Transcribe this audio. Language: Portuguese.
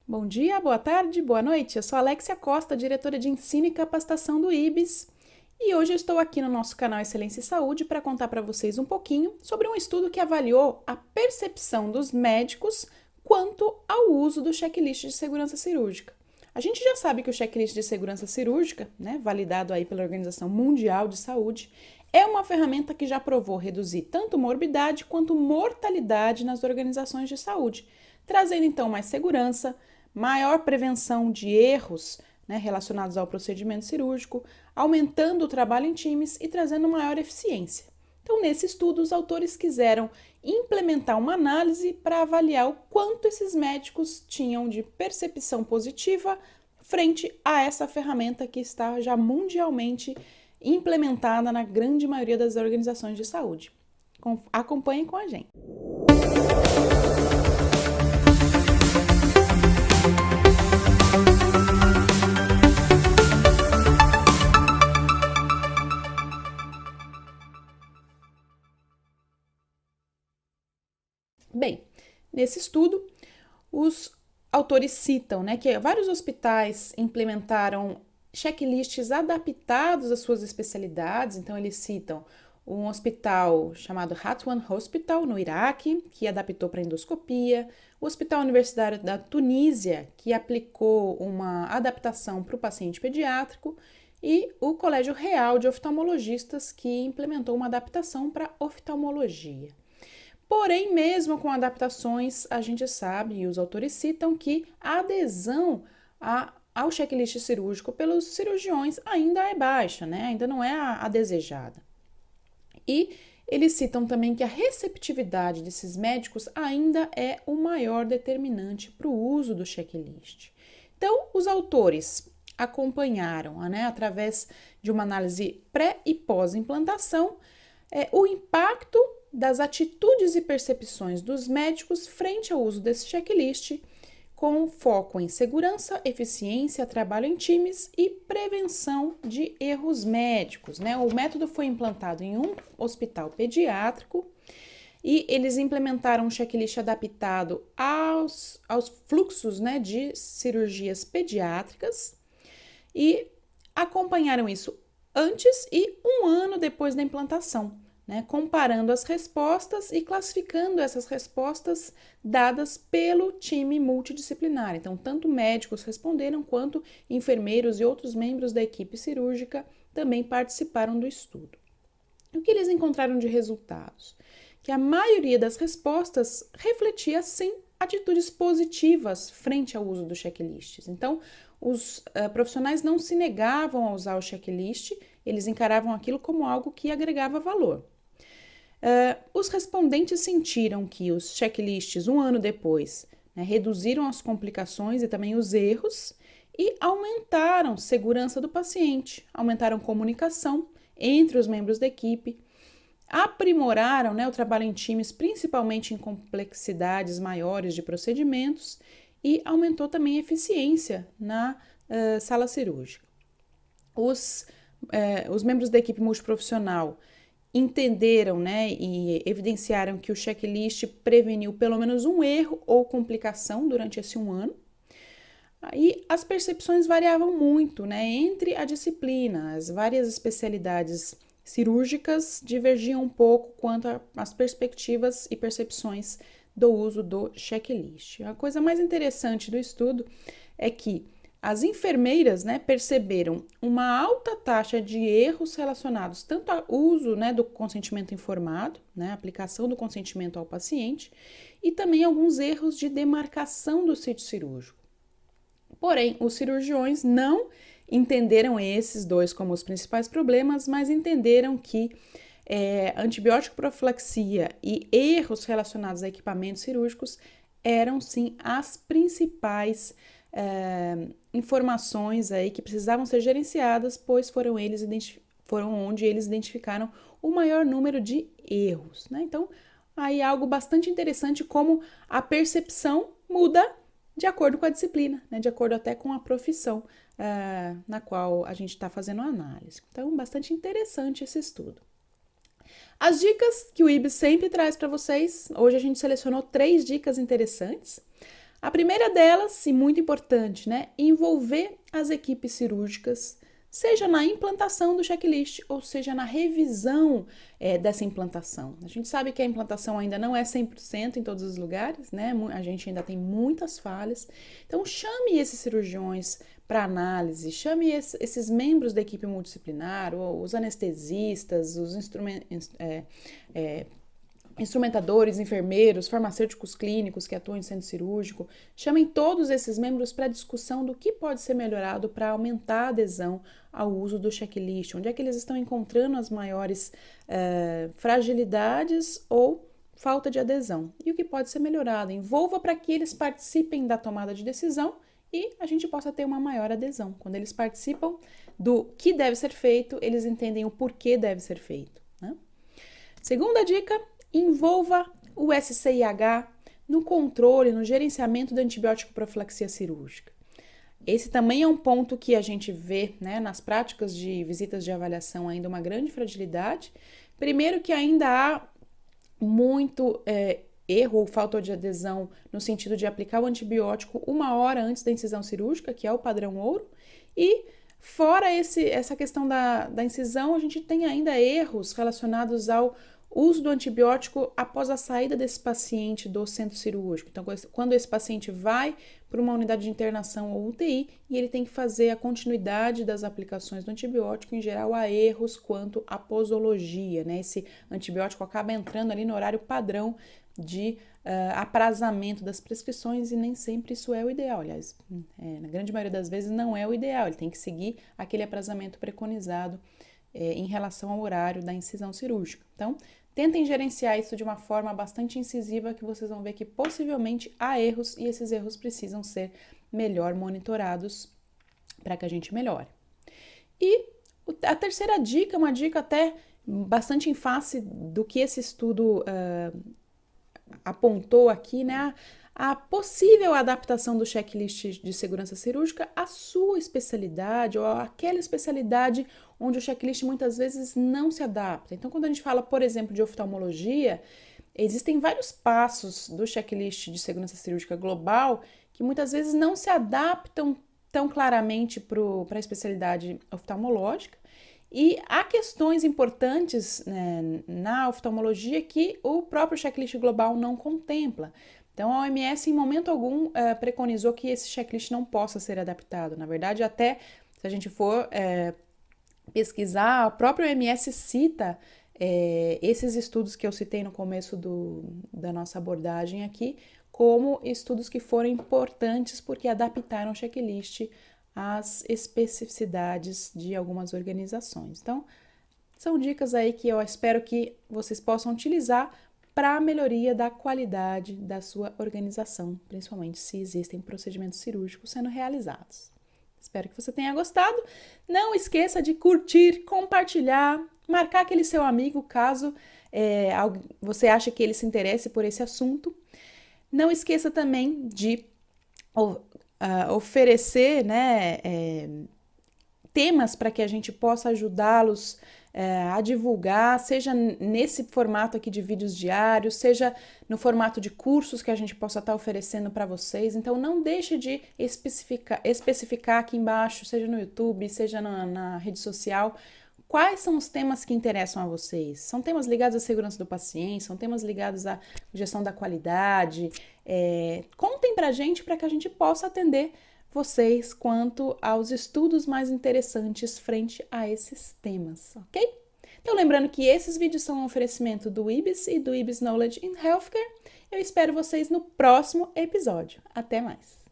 Bom dia, boa tarde, boa noite. Eu sou Alexia Costa, diretora de Ensino e Capacitação do IBS, e hoje eu estou aqui no nosso canal Excelência e Saúde para contar para vocês um pouquinho sobre um estudo que avaliou a percepção dos médicos quanto ao uso do checklist de segurança cirúrgica. A gente já sabe que o checklist de segurança cirúrgica, validado aí pela Organização Mundial de Saúde, é uma ferramenta que já provou reduzir tanto morbidade quanto mortalidade nas organizações de saúde, trazendo então mais segurança, maior prevenção de erros relacionados ao procedimento cirúrgico, aumentando o trabalho em times e trazendo maior eficiência. Então, nesse estudo, os autores quiseram implementar uma análise para avaliar o quanto esses médicos tinham de percepção positiva frente a essa ferramenta que está já mundialmente implementada na grande maioria das organizações de saúde. Acompanhem com a gente. Bem, nesse estudo, os autores citam que vários hospitais implementaram checklists adaptados às suas especialidades. Então, eles citam um hospital chamado Hatwan Hospital, no Iraque, que adaptou para endoscopia, o Hospital Universitário da Tunísia, que aplicou uma adaptação para o paciente pediátrico, e o Colégio Real de Oftalmologistas, que implementou uma adaptação para oftalmologia. Porém, mesmo com adaptações, a gente sabe, e os autores citam, que a adesão ao checklist cirúrgico pelos cirurgiões ainda é baixa, ainda não é a desejada. E eles citam também que a receptividade desses médicos ainda é o maior determinante para o uso do checklist. Então, os autores acompanharam, através de uma análise pré e pós-implantação, o impacto das atitudes e percepções dos médicos frente ao uso desse checklist, com foco em segurança, eficiência, trabalho em times e prevenção de erros médicos. O método foi implantado em um hospital pediátrico e eles implementaram um checklist adaptado aos fluxos de cirurgias pediátricas e acompanharam isso antes e um ano depois da implantação, comparando as respostas e classificando essas respostas dadas pelo time multidisciplinar. Então, tanto médicos responderam, quanto enfermeiros e outros membros da equipe cirúrgica também participaram do estudo. O que eles encontraram de resultados? Que a maioria das respostas refletia, sim, atitudes positivas frente ao uso dos checklists. Então, os profissionais não se negavam a usar o checklist, eles encaravam aquilo como algo que agregava valor. Os respondentes sentiram que os checklists, um ano depois, reduziram as complicações e também os erros e aumentaram segurança do paciente, aumentaram comunicação entre os membros da equipe, aprimoraram o trabalho em times, principalmente em complexidades maiores de procedimentos, e aumentou também a eficiência na sala cirúrgica. Os membros da equipe multiprofissional entenderam e evidenciaram que o checklist preveniu pelo menos um erro ou complicação durante esse um ano. Aí as percepções variavam muito entre a disciplina, as várias especialidades cirúrgicas divergiam um pouco quanto às perspectivas e percepções do uso do checklist. A coisa mais interessante do estudo é que as enfermeiras perceberam uma alta taxa de erros relacionados tanto ao uso do consentimento informado, aplicação do consentimento ao paciente, e também alguns erros de demarcação do sítio cirúrgico. Porém, os cirurgiões não entenderam esses dois como os principais problemas, mas entenderam que antibiótico profilaxia e erros relacionados a equipamentos cirúrgicos eram sim as principais informações aí que precisavam ser gerenciadas, pois foram onde eles identificaram o maior número de erros. Então, aí algo bastante interessante como a percepção muda de acordo com a disciplina, de acordo até com a profissão na qual a gente está fazendo a análise. Então, bastante interessante esse estudo. As dicas que o IBS sempre traz para vocês, hoje a gente selecionou 3 dicas interessantes. A primeira delas, e muito importante, né, envolver as equipes cirúrgicas, seja na implantação do checklist ou seja na revisão dessa implantação. A gente sabe que a implantação ainda não é 100% em todos os lugares, né? A gente ainda tem muitas falhas. Então, chame esses cirurgiões para análise, chame esses membros da equipe multidisciplinar, os anestesistas, os instrumentadores, enfermeiros, farmacêuticos clínicos que atuam em centro cirúrgico, chamem todos esses membros para discussão do que pode ser melhorado para aumentar a adesão ao uso do checklist, onde é que eles estão encontrando as maiores fragilidades ou falta de adesão e o que pode ser melhorado. Envolva para que eles participem da tomada de decisão e a gente possa ter uma maior adesão. Quando eles participam do que deve ser feito, eles entendem o porquê deve ser feito, né? Segunda dica, envolva o SCIH no controle, no gerenciamento da antibiótico profilaxia cirúrgica. Esse também é um ponto que a gente vê, né, nas práticas de visitas de avaliação ainda uma grande fragilidade. Primeiro que ainda há muito erro ou falta de adesão no sentido de aplicar o antibiótico 1 hora antes da incisão cirúrgica, que é o padrão ouro, e fora essa questão da incisão, a gente tem ainda erros relacionados ao uso do antibiótico após a saída desse paciente do centro cirúrgico. Então, quando esse paciente vai para uma unidade de internação ou UTI e ele tem que fazer a continuidade das aplicações do antibiótico, em geral há erros quanto à posologia, né? Esse antibiótico acaba entrando ali no horário padrão de aprazamento das prescrições e nem sempre isso é o ideal. Aliás, na grande maioria das vezes não é o ideal, ele tem que seguir aquele aprazamento preconizado em relação ao horário da incisão cirúrgica. Então, tentem gerenciar isso de uma forma bastante incisiva que vocês vão ver que possivelmente há erros e esses erros precisam ser melhor monitorados para que a gente melhore. E a terceira dica, uma dica até bastante em face do que esse estudo apontou aqui, né? A possível adaptação do checklist de segurança cirúrgica à sua especialidade ou àquela especialidade onde o checklist muitas vezes não se adapta. Então, quando a gente fala, por exemplo, de oftalmologia, existem vários passos do checklist de segurança cirúrgica global que muitas vezes não se adaptam tão claramente para a especialidade oftalmológica. E há questões importantes, né, na oftalmologia que o próprio checklist global não contempla. Então, a OMS, em momento algum, preconizou que esse checklist não possa ser adaptado. Na verdade, até se a gente for pesquisar, a própria OMS cita esses estudos que eu citei no começo da nossa abordagem aqui como estudos que foram importantes porque adaptaram o checklist às especificidades de algumas organizações. Então, são dicas aí que eu espero que vocês possam utilizar para a melhoria da qualidade da sua organização, principalmente se existem procedimentos cirúrgicos sendo realizados. Espero que você tenha gostado. Não esqueça de curtir, compartilhar, marcar aquele seu amigo caso você ache que ele se interesse por esse assunto. Não esqueça também de oferecer, né, temas para que a gente possa ajudá-los a divulgar, seja nesse formato aqui de vídeos diários, seja no formato de cursos que a gente possa estar oferecendo para vocês. Então, não deixe de especificar aqui embaixo, seja no YouTube, seja na rede social, quais são os temas que interessam a vocês. São temas ligados à segurança do paciente, são temas ligados à gestão da qualidade. Contem para a gente para que a gente possa atender vocês quanto aos estudos mais interessantes frente a esses temas, ok? Então, lembrando que esses vídeos são um oferecimento do IBS e do IBS Knowledge in Healthcare. Eu espero vocês no próximo episódio. Até mais!